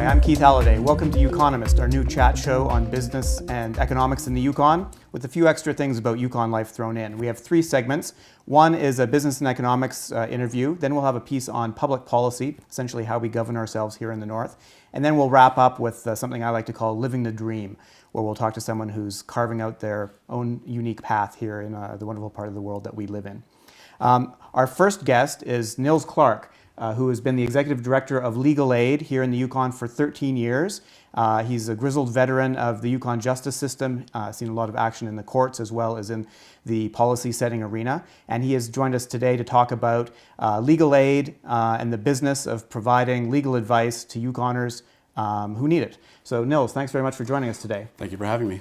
Hi, I'm Keith Halliday. Welcome to Yukonomist, our new chat show on business and economics in the Yukon, with a few extra things about Yukon life thrown in. We have three segments. One is a business and economics interview. Then we'll have a piece on public policy, essentially how we govern ourselves here in the North. And then we'll wrap up with something I like to call living the dream, where we'll talk to someone who's carving out their own unique path here in the wonderful part of the world that we live in. Our first guest is Nils Clarke, who has been the executive director of legal aid here in the Yukon for 13 years. He's a grizzled veteran of the Yukon justice system, seen a lot of action in the courts as well as in the policy setting arena. And he has joined us today to talk about legal aid and the business of providing legal advice to Yukoners who need it. So Nils, thanks very much for joining us today. Thank you for having me.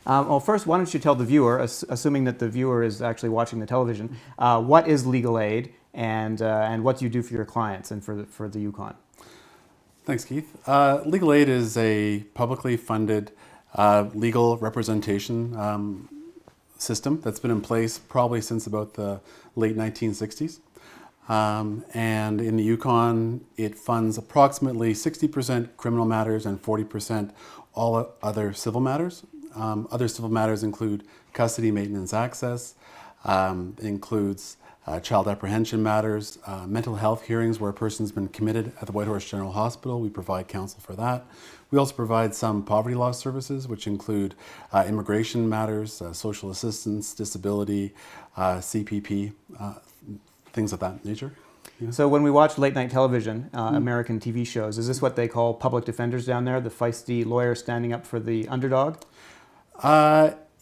Well, first, why don't you tell the viewer, assuming that the viewer is actually watching the television, what is legal aid and what do you do for your clients and for the Yukon? Thanks, Keith. Legal aid is a publicly funded legal representation system that's been in place probably since about the late 1960s. And in the Yukon, it funds approximately 60% criminal matters and 40% all other civil matters. Other civil matters include custody, maintenance, access, includes child apprehension matters, mental health hearings where a person's been committed at the Whitehorse General Hospital. We provide counsel for that. We also provide some poverty law services, which include immigration matters, social assistance, disability, CPP, things of that nature. Yeah. So when we watch late night television, American TV shows, is this what they call public defenders down there, the feisty lawyer standing up for the underdog?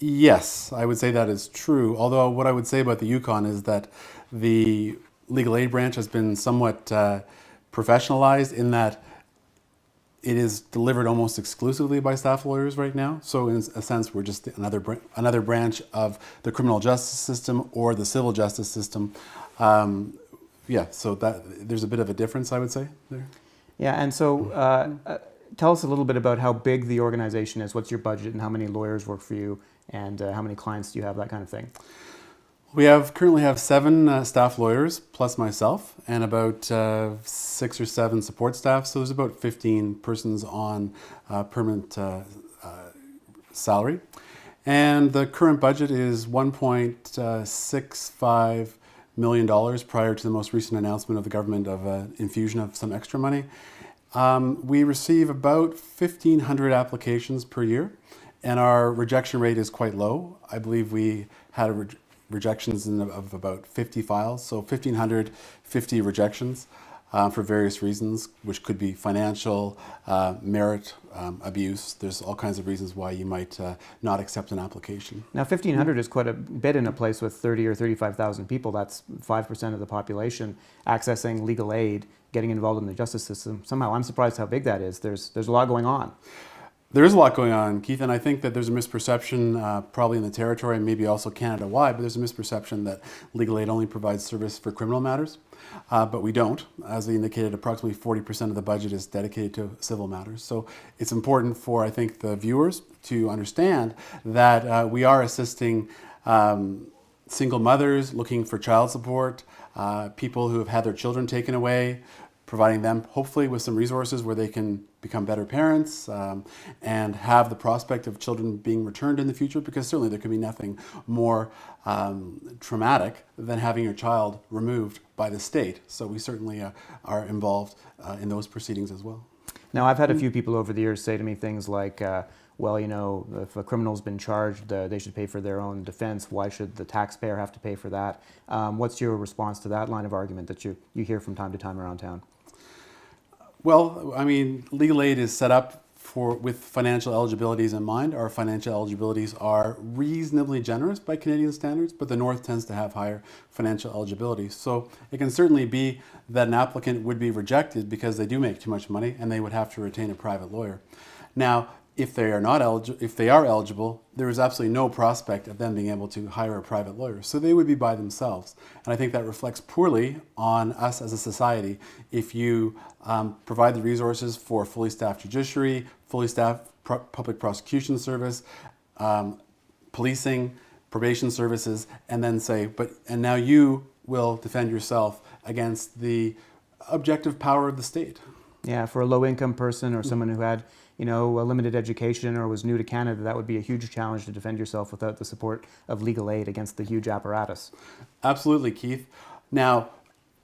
Yes, I would say that is true. Although what I would say about the Yukon is that the legal aid branch has been somewhat professionalized in that it is delivered almost exclusively by staff lawyers right now. So in a sense, we're just another branch of the criminal justice system or the civil justice system. Yeah, so that there's a bit of a difference, I would say, there. Yeah, and so tell us a little bit about how big the organization is. What's your budget and how many lawyers work for you and how many clients do you have, that kind of thing? We currently have 7 staff lawyers plus myself and about 6 or 7 support staff. So there's about 15 persons on permanent salary. And the current budget is $1.65 million prior to the most recent announcement of the government of infusion of some extra money. We receive about 1,500 applications per year, and our rejection rate is quite low. I believe we had rejections of about 50 files, so 1,550 rejections for various reasons, which could be financial, merit, abuse. There's all kinds of reasons why you might not accept an application. Now 1,500 is quite a bit in a place with 30 or 35,000 people. That's 5% of the population accessing legal aid, getting involved in the justice system. Somehow I'm surprised how big that is. There's a lot going on. There is a lot going on, Keith, and I think that there's a misperception, probably in the territory and maybe also Canada-wide, but there's a misperception that legal aid only provides service for criminal matters, but we don't. As I indicated, approximately 40% of the budget is dedicated to civil matters. So it's important for, I think, the viewers to understand that we are assisting single mothers looking for child support, people who have had their children taken away, providing them hopefully with some resources where they can become better parents and have the prospect of children being returned in the future, because certainly there can be nothing more traumatic than having your child removed by the state. So we certainly are involved in those proceedings as well. Now I've had a few people over the years say to me things like, well, you know, if a criminal's been charged, they should pay for their own defense. Why should the taxpayer have to pay for that? What's your response to that line of argument that you hear from time to time around town? Well, I mean, legal aid is set up with financial eligibilities in mind. Our financial eligibilities are reasonably generous by Canadian standards, but the North tends to have higher financial eligibility. So it can certainly be that an applicant would be rejected because they do make too much money and they would have to retain a private lawyer. Now, if they are eligible, there is absolutely no prospect of them being able to hire a private lawyer. So they would be by themselves. And I think that reflects poorly on us as a society. If you provide the resources for fully staffed judiciary, fully staffed public prosecution service, policing, probation services, and then say, and now you will defend yourself against the objective power of the state. Yeah, for a low-income person or someone who had, a limited education or was new to Canada, that would be a huge challenge to defend yourself without the support of legal aid against the huge apparatus. Absolutely, Keith. Now,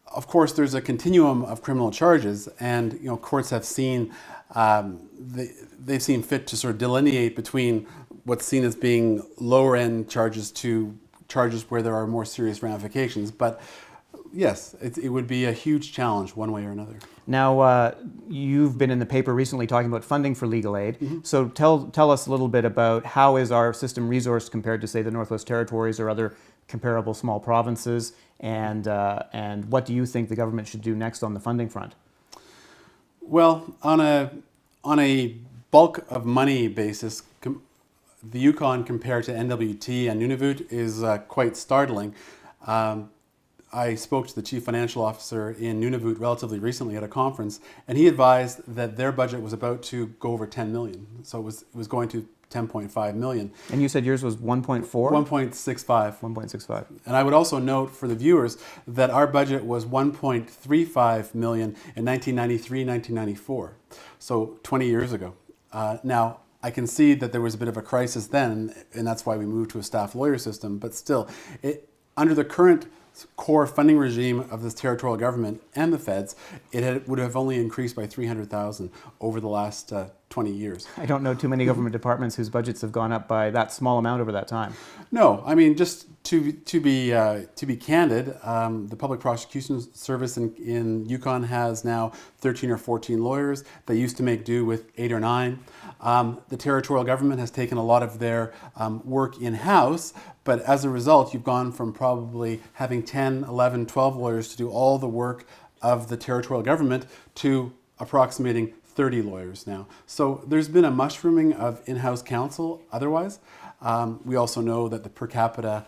of course, there's a continuum of criminal charges, and courts have seen they've seen fit to sort of delineate between what's seen as being lower-end charges to charges where there are more serious ramifications. But yes, it would be a huge challenge one way or another. Now, you've been in the paper recently talking about funding for legal aid. Mm-hmm. So tell us a little bit about how is our system resourced compared to, say, the Northwest Territories or other comparable small provinces, and what do you think the government should do next on the funding front? Well, on a bulk of money basis, the Yukon compared to NWT and Nunavut is quite startling. I spoke to the chief financial officer in Nunavut relatively recently at a conference, and he advised that their budget was about to go over 10 million. So it was going to 10.5 million. And you said yours was 1.4? 1.65. 1.65. And I would also note for the viewers that our budget was 1.35 million in 1993, 1994. So 20 years ago. Now, I can see that there was a bit of a crisis then, and that's why we moved to a staff lawyer system. But still, under the current core funding regime of this territorial government and the feds, would have only increased by 300,000 over the last 20 years. I don't know too many government departments whose budgets have gone up by that small amount over that time. No, I mean, just to be candid, the Public Prosecution Service in Yukon has now 13 or 14 lawyers. They used to make do with 8 or 9. The territorial government has taken a lot of their work in-house, but as a result, you've gone from probably having 10, 11, 12 lawyers to do all the work of the territorial government to approximating 30 lawyers now. So there's been a mushrooming of in-house counsel otherwise. We also know that the per capita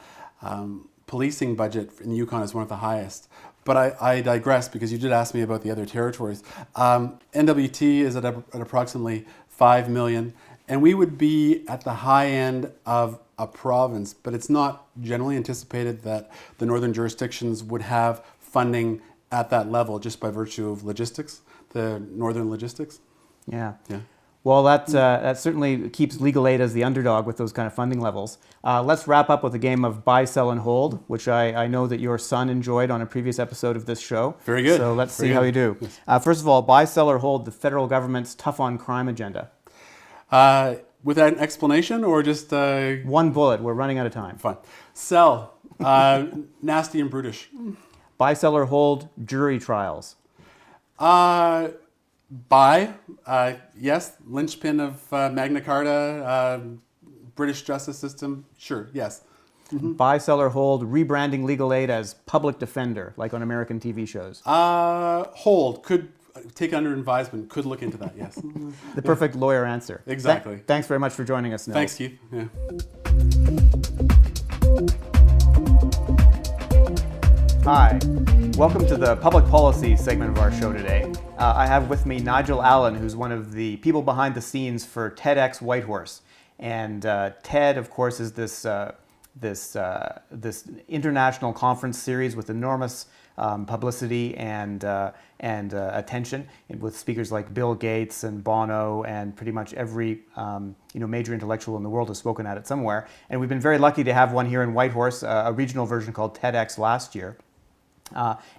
policing budget in the Yukon is one of the highest. But I digress because you did ask me about the other territories. NWT is at approximately 5 million, and we would be at the high end of a province, but it's not generally anticipated that the northern jurisdictions would have funding at that level just by virtue of logistics, the northern logistics. Yeah. Yeah. Well, that certainly keeps legal aid as the underdog with those kind of funding levels. Let's wrap up with a game of buy, sell, and hold, which I know that your son enjoyed on a previous episode of this show. Very good. So let's Very see good. how you do. Yes. First of all, buy, sell, or hold the federal government's tough on crime agenda. Without an explanation or just... One bullet. We're running out of time. Fine. Sell. Nasty and brutish. Buy, sell, or hold jury trials. Buy. Yes. Linchpin of Magna Carta, British justice system. Sure. Yes. Mm-hmm. Buy, sell, or hold rebranding legal aid as public defender, like on American TV shows. Hold. Could take under advisement. Could look into that. Yes. The perfect lawyer answer. Exactly. Thanks very much for joining us, Nils. Thanks, Keith. Yeah. Hi, welcome to the public policy segment of our show today. I have with me Nigel Allen, who's one of the people behind the scenes for TEDx Whitehorse. And TED, of course, is this international conference series with enormous publicity and attention, with speakers like Bill Gates and Bono, and pretty much every major intellectual in the world has spoken at it somewhere. And we've been very lucky to have one here in Whitehorse, a regional version called TEDx last year.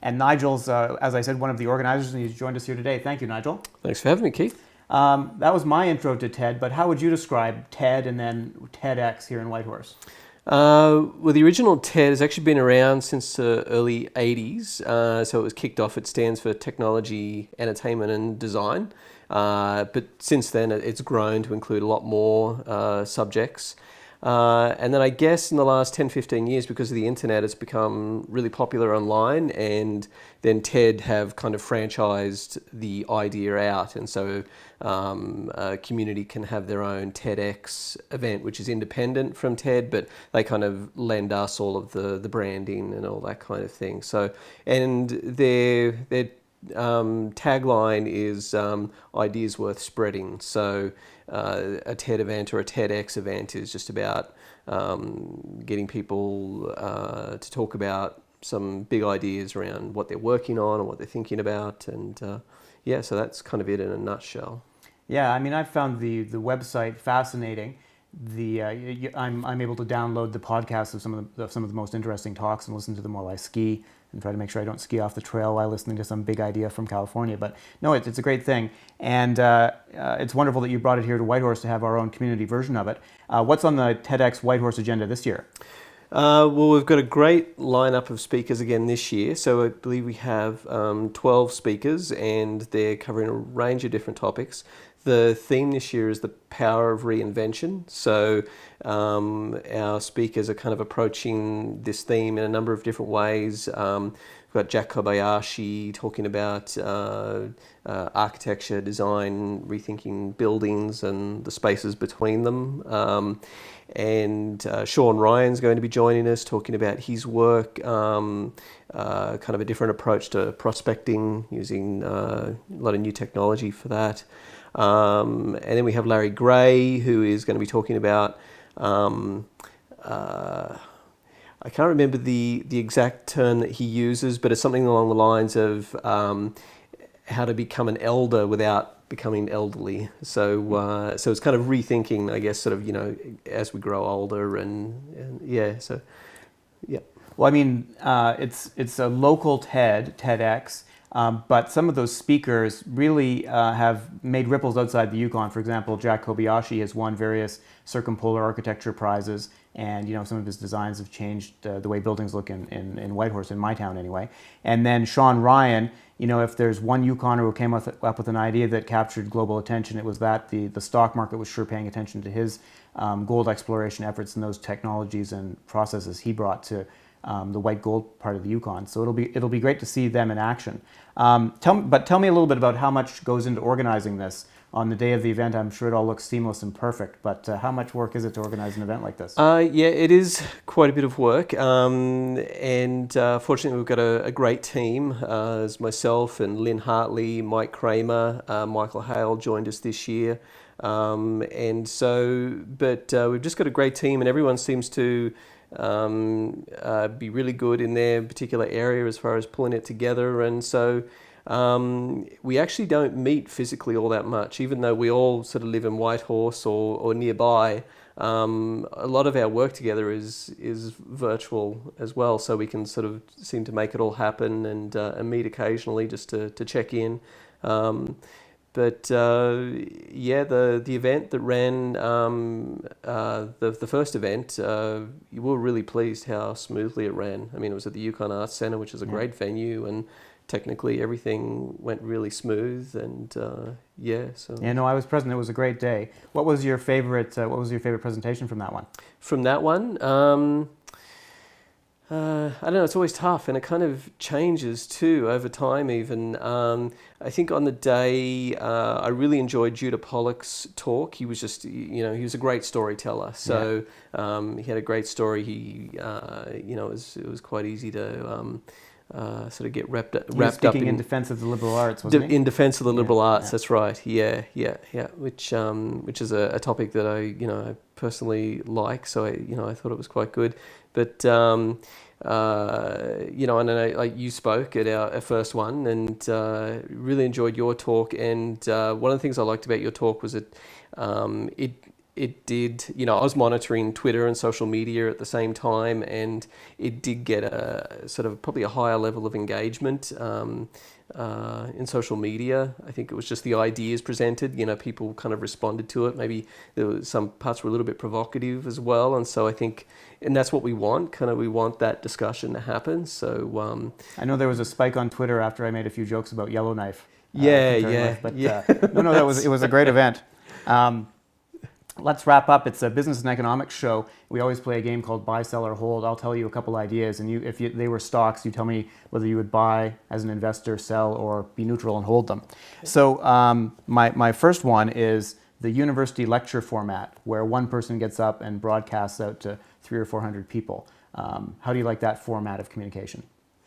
And Nigel's, as I said, one of the organizers, and he's joined us here today. Thank you, Nigel. Thanks for having me, Keith. That was my intro to TED, but how would you describe TED and then TEDx here in Whitehorse? Well, the original TED has actually been around since the early 80s. So it was kicked off. It stands for Technology, Entertainment and Design. But since then, it's grown to include a lot more subjects. And then I guess in the last 10, 15 years, because of the internet, it's become really popular online, and then TED have kind of franchised the idea out. And so a community can have their own TEDx event, which is independent from TED, but they kind of lend us all of the branding and all that kind of thing. So, and their tagline is ideas worth spreading. So a TED event or a TEDx event is just about getting people to talk about some big ideas around what they're working on and what they're thinking about, and yeah, so that's kind of it in a nutshell. Yeah, I mean, I've found the website fascinating. I'm able to download the podcasts of some of the most interesting talks and listen to them while I ski and try to make sure I don't ski off the trail while listening to some big idea from California. But no, it's a great thing, and it's wonderful that you brought it here to Whitehorse to have our own community version of it. What's on the TEDx Whitehorse agenda this year? Well, we've got a great lineup of speakers again this year. So I believe we have 12 speakers, and they're covering a range of different topics. The theme this year is the power of reinvention. So our speakers are kind of approaching this theme in a number of different ways. We've got Jack Kobayashi talking about architecture, design, rethinking buildings and the spaces between them. And Sean Ryan's going to be joining us talking about his work, kind of a different approach to prospecting using a lot of new technology for that. And then we have Larry Gray, who is going to be talking about, I can't remember the exact term that he uses, but it's something along the lines of how to become an elder without becoming elderly. So it's kind of rethinking, I guess, sort of, as we grow older and yeah, so, yeah. Well, I mean, it's a local TEDx, but some of those speakers really have made ripples outside the Yukon. For example, Jack Kobayashi has won various circumpolar architecture prizes, and some of his designs have changed the way buildings look in Whitehorse, in my town anyway. And then Sean Ryan, if there's one Yukoner who came up with an idea that captured global attention, it was that the stock market was sure paying attention to his gold exploration efforts and those technologies and processes he brought to the white gold part of the Yukon. So it'll be great to see them in action. Tell me a little bit about how much goes into organizing this. On the day of the event, I'm sure it all looks seamless and perfect, but how much work is it to organize an event like this? Yeah, it is quite a bit of work, and fortunately we've got a great team. As myself and Lynn Hartley, Mike Kramer, Michael Hale joined us this year, and so, but we've just got a great team, and everyone seems to be really good in their particular area as far as pulling it together, and so we actually don't meet physically all that much, even though we all sort of live in Whitehorse or nearby. A lot of our work together is virtual as well, so we can sort of seem to make it all happen and meet occasionally just to check in. But the event that ran, the first event, we were really pleased how smoothly it ran. I mean, it was at the Yukon Arts Centre, which is a great venue, and technically everything went really smooth. And so. Yeah, no, I was present. It was a great day. What was your favorite presentation from that one? From that one. I don't know, it's always tough, and it kind of changes too over time even. I think on the day, I really enjoyed Judah Pollock's talk. He was just, he was a great storyteller. So he had a great story. It was quite easy to sort of get wrapped up in defense of the liberal arts, wasn't he? In defense of the liberal arts, that's right. Yeah. Which is a topic that I personally like. So I thought it was quite good. But and then like you spoke at our first one, and really enjoyed your talk. And one of the things I liked about your talk was that it did, I was monitoring Twitter and social media at the same time, and it did get a sort of probably a higher level of engagement in social media. I think it was just the ideas presented, people kind of responded to it. Maybe there was some parts were a little bit provocative as well. And so I think, and that's what we want, we want that discussion to happen. So I know there was a spike on Twitter after I made a few jokes about Yellowknife. But it was a great event. Let's wrap up. It's a business and economics show. We always play a game called buy, sell, or hold. I'll tell you a couple ideas, and if they were stocks, you tell me whether you would buy as an investor, sell, or be neutral and hold them. Okay. So my first one is the university lecture format, where one person gets up and broadcasts out to 300 or 400 people. How do you like that format of communication?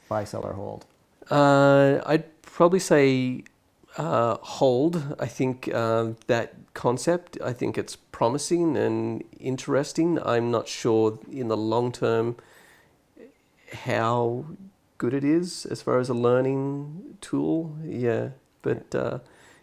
Buy, sell, or hold? I'd probably say hold. I think that concept, I think it's promising and interesting. I'm not sure in the long term how good it is as far as a learning tool. Yeah. But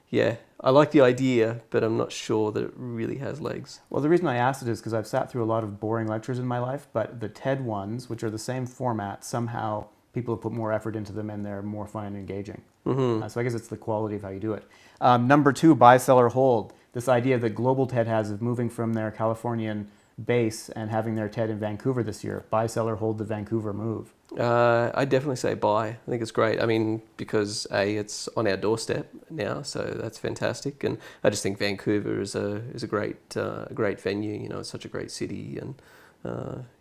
yeah, I like the idea, but I'm not sure that it really has legs. Well, the reason I asked it is because I've sat through a lot of boring lectures in my life, but the TED ones, which are the same format, somehow people have put more effort into them and they're more fun and engaging. So I guess it's the quality of how you do it. Number 2, buy, sell, or hold. This idea that Global TED has of moving from their Californian base and having their TED in Vancouver this year. Buy, sell, or hold the Vancouver move. I definitely say buy. I think it's great. I mean, because it's on our doorstep now, so that's fantastic. And I just think Vancouver is a great venue. You know, it's such a great city, and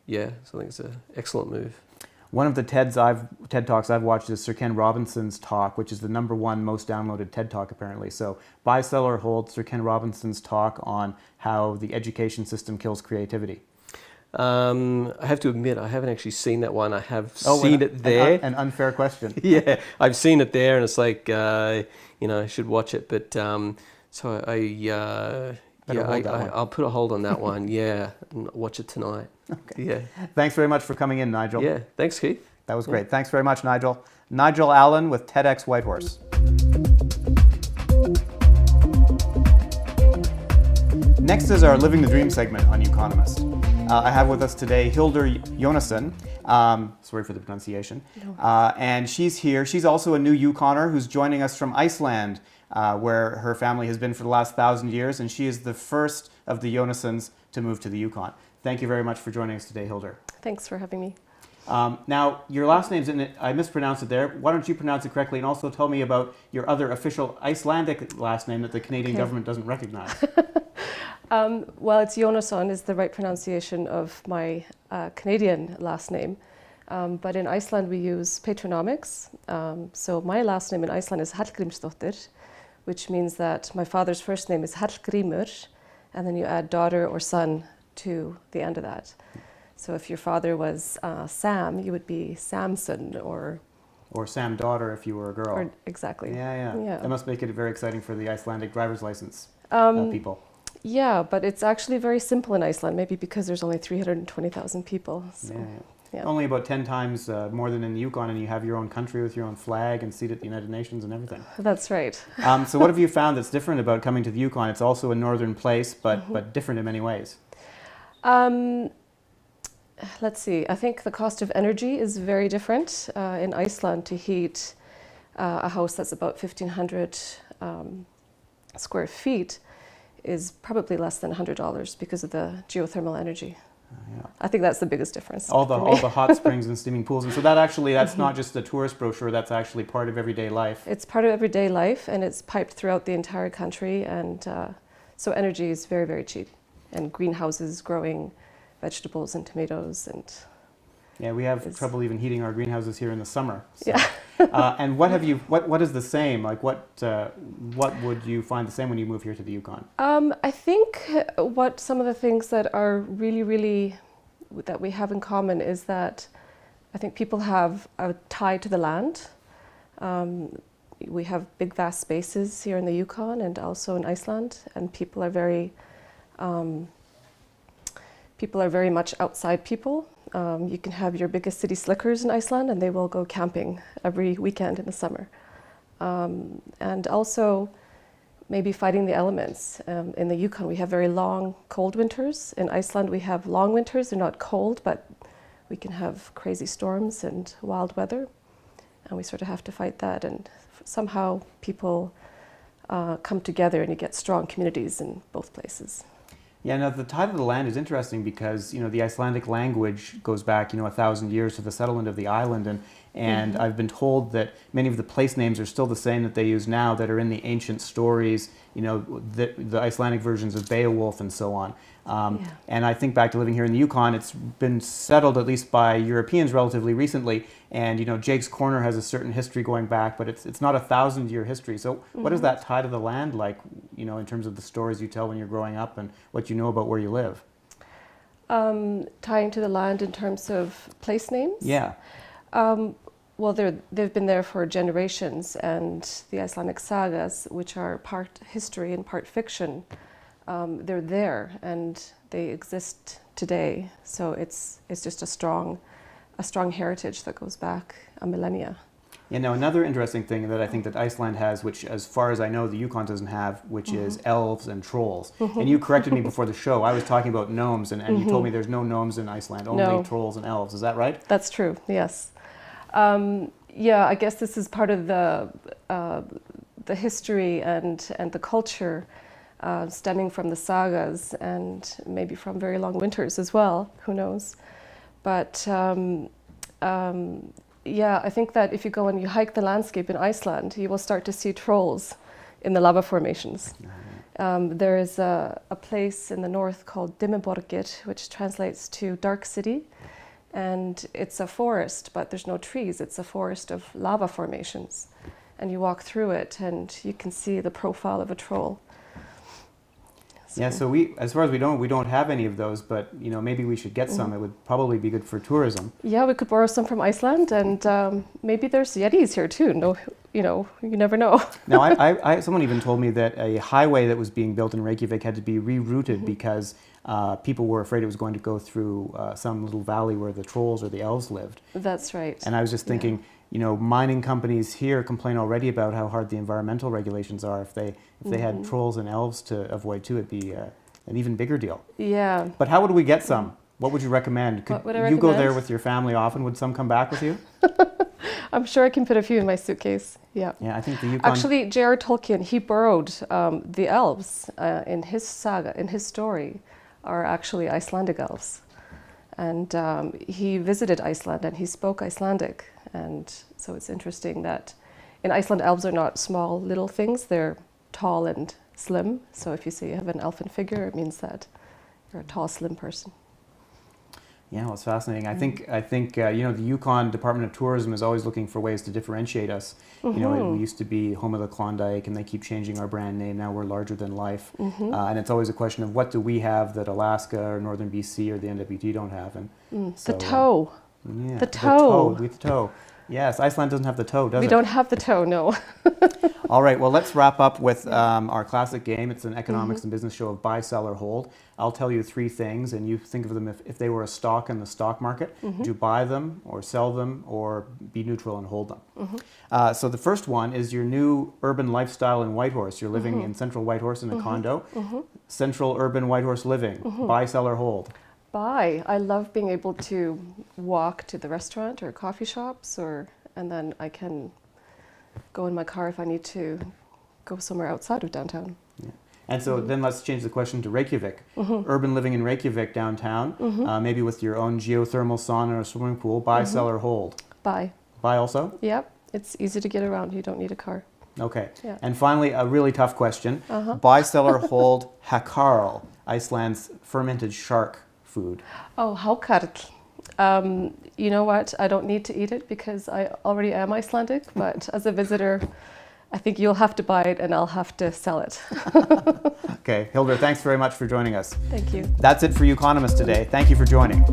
yeah, so I think it's an excellent move. One of the TED Talks I've watched is Sir Ken Robinson's talk, which is the #1 most downloaded TED Talk apparently. So buy, sell, or hold Sir Ken Robinson's talk on how the education system kills creativity. I have to admit, I haven't actually seen that one. I have seen it there. An unfair question. Yeah, I've seen it there, and it's like, you know, I should watch it. But so I'll put a hold on that one. Yeah, and watch it tonight. Okay. Yeah. Thanks very much for coming in, Nigel. Yeah. Thanks, Keith. That was great. Thanks very much, Nigel. Nigel Allen with TEDx Whitehorse. Next is our Living the Dream segment on Yukonomist. I have with us today Hildur Hallgrmsdottir. Sorry for the pronunciation. And she's here. She's also a new Yukoner who's joining us from Iceland, where her family has been for the last 1,000 years, and she is the first of the Jonasons to move to the Yukon. Thank you very much for joining us today, Hildur. Thanks for having me. Now, your last name's in it. I mispronounced it there. Why don't you pronounce it correctly, and also tell me about your other official Icelandic last name that the Canadian government doesn't recognize. Well, it's Jónasson is the right pronunciation of my Canadian last name. But in Iceland, we use patronymics. So my last name in Iceland is Hallgrímsdottir, which means that my father's first name is Hallgrímur, and then you add daughter or son to the end of that. So if your father was Sam, you would be Samson or Sam daughter if you were a girl. Exactly. Yeah. That must make it very exciting for the Icelandic driver's license people. Yeah, but it's actually very simple in Iceland, maybe because there's only 320,000 people. So, yeah. Only about 10 times more than in the Yukon, and you have your own country with your own flag and seat at the United Nations and everything. That's right. So what have you found that's different about coming to the Yukon? It's also a northern place, but different in many ways. Let's see. I think the cost of energy is very different. In Iceland, to heat a house that's about 1,500 square feet is probably less than $100 because of the geothermal energy. I think that's the biggest difference. All the hot springs and steaming pools, and so that's not just a tourist brochure. That's actually part of everyday life. It's part of everyday life, and it's piped throughout the entire country, and so energy is very, very cheap. And greenhouses growing vegetables and tomatoes and. Yeah, we have trouble even heating our greenhouses here in the summer. So. Yeah. And what is the same? Like what would you find the same when you move here to the Yukon? I think what some of the things that are really that we have in common is that I think people have a tie to the land. We have big vast spaces here in the Yukon and also in Iceland, and people are very much outside people. You can have your biggest city slickers in Iceland and they will go camping every weekend in the summer. And also maybe fighting the elements. In the Yukon we have very long, cold winters. In Iceland we have long winters. They're not cold, but we can have crazy storms and wild weather. And we sort of have to fight that. And somehow people come together and you get strong communities in both places. Yeah, now the tie to the land is interesting because the Icelandic language goes back 1,000 years to the settlement of the island, and I've been told that many of the place names are still the same that they use now that are in the ancient stories, the Icelandic versions of Beowulf and so on. And I think back to living here in the Yukon, it's been settled at least by Europeans relatively recently, and Jake's Corner has a certain history going back, but it's not a 1,000-year history. So what is that tie to the land like, in terms of the stories you tell when you're growing up and what you know about where you live? Tying to the land in terms of place names? Yeah. Well, they've been there for generations, and the Icelandic sagas, which are part history and part fiction, they're there and they exist today. So it's just a strong heritage that goes back a millennia. Yeah, now another interesting thing that I think that Iceland has, which as far as I know the Yukon doesn't have, which is elves and trolls. And you corrected me before the show. I was talking about gnomes, and you told me there's no gnomes in Iceland, only No. trolls and elves. Is that right? That's true, yes. Yeah, I guess this is part of the history and the culture stemming from the sagas and maybe from very long winters as well, who knows. But yeah, I think that if you go and you hike the landscape in Iceland, you will start to see trolls in the lava formations. There is a place in the north called Dimmuborgir, which translates to dark city. And it's a forest, but there's no trees. It's a forest of lava formations. And you walk through it and you can see the profile of a troll. Yeah, so we, as far as we don't have any of those, but maybe we should get some. It would probably be good for tourism. Yeah, we could borrow some from Iceland, and maybe there's yetis here too. No, you never know. Now, someone even told me that a highway that was being built in Reykjavik had to be rerouted because people were afraid it was going to go through some little valley where the trolls or the elves lived. That's right. And I was just thinking, mining companies here complain already about how hard the environmental regulations are. If they had trolls and elves to avoid too, it'd be an even bigger deal. Yeah. But how would we get some? What would you recommend? Could What would I you go there recommend? with your family often? Would some come back with you? I'm sure I can fit a few in my suitcase. Yeah. Yeah, I think the Yukon... Actually, J.R. Tolkien, he borrowed the elves in his saga, in his story, are actually Icelandic elves. And he visited Iceland and he spoke Icelandic. And so it's interesting that in Iceland, elves are not small little things. They're tall and slim. So if you say you have an elfin figure, it means that you're a tall, slim person. Yeah, well, it's fascinating. I think the Yukon Department of Tourism is always looking for ways to differentiate us. We used to be home of the Klondike, and they keep changing our brand name. Now we're larger than life, and it's always a question of what do we have that Alaska or Northern BC or the NWT don't have. And The toe. Yeah, The toe. The toe. Yes, Iceland doesn't have the toe, does it? We don't have the toe, no. All right, well, let's wrap up with our classic game. It's an economics and business show of buy, sell, or hold. I'll tell you three things, and you think of them if they were a stock in the stock market. Would you buy them, or sell them, or be neutral and hold them? So the first one is your new urban lifestyle in Whitehorse. You're living in central Whitehorse in a condo. Central urban Whitehorse living. Buy, sell, or hold? Buy. I love being able to walk to the restaurant or coffee shops, and then I can go in my car if I need to go somewhere outside of downtown. Yeah. And so then let's change the question to Reykjavik. Urban living in Reykjavik downtown, maybe with your own geothermal sauna or swimming pool. Buy, sell, or hold? Buy. Buy also? Yep. It's easy to get around. You don't need a car. Okay. Yeah. And finally, a really tough question. Buy, sell, or hold Hakarl, Iceland's fermented shark food? Oh, Hákarl. You know what? I don't need to eat it because I already am Icelandic, but as a visitor, I think you'll have to buy it and I'll have to sell it. Okay. Hildur, thanks very much for joining us. Thank you. That's it for Yukonomist today. Thank you for joining.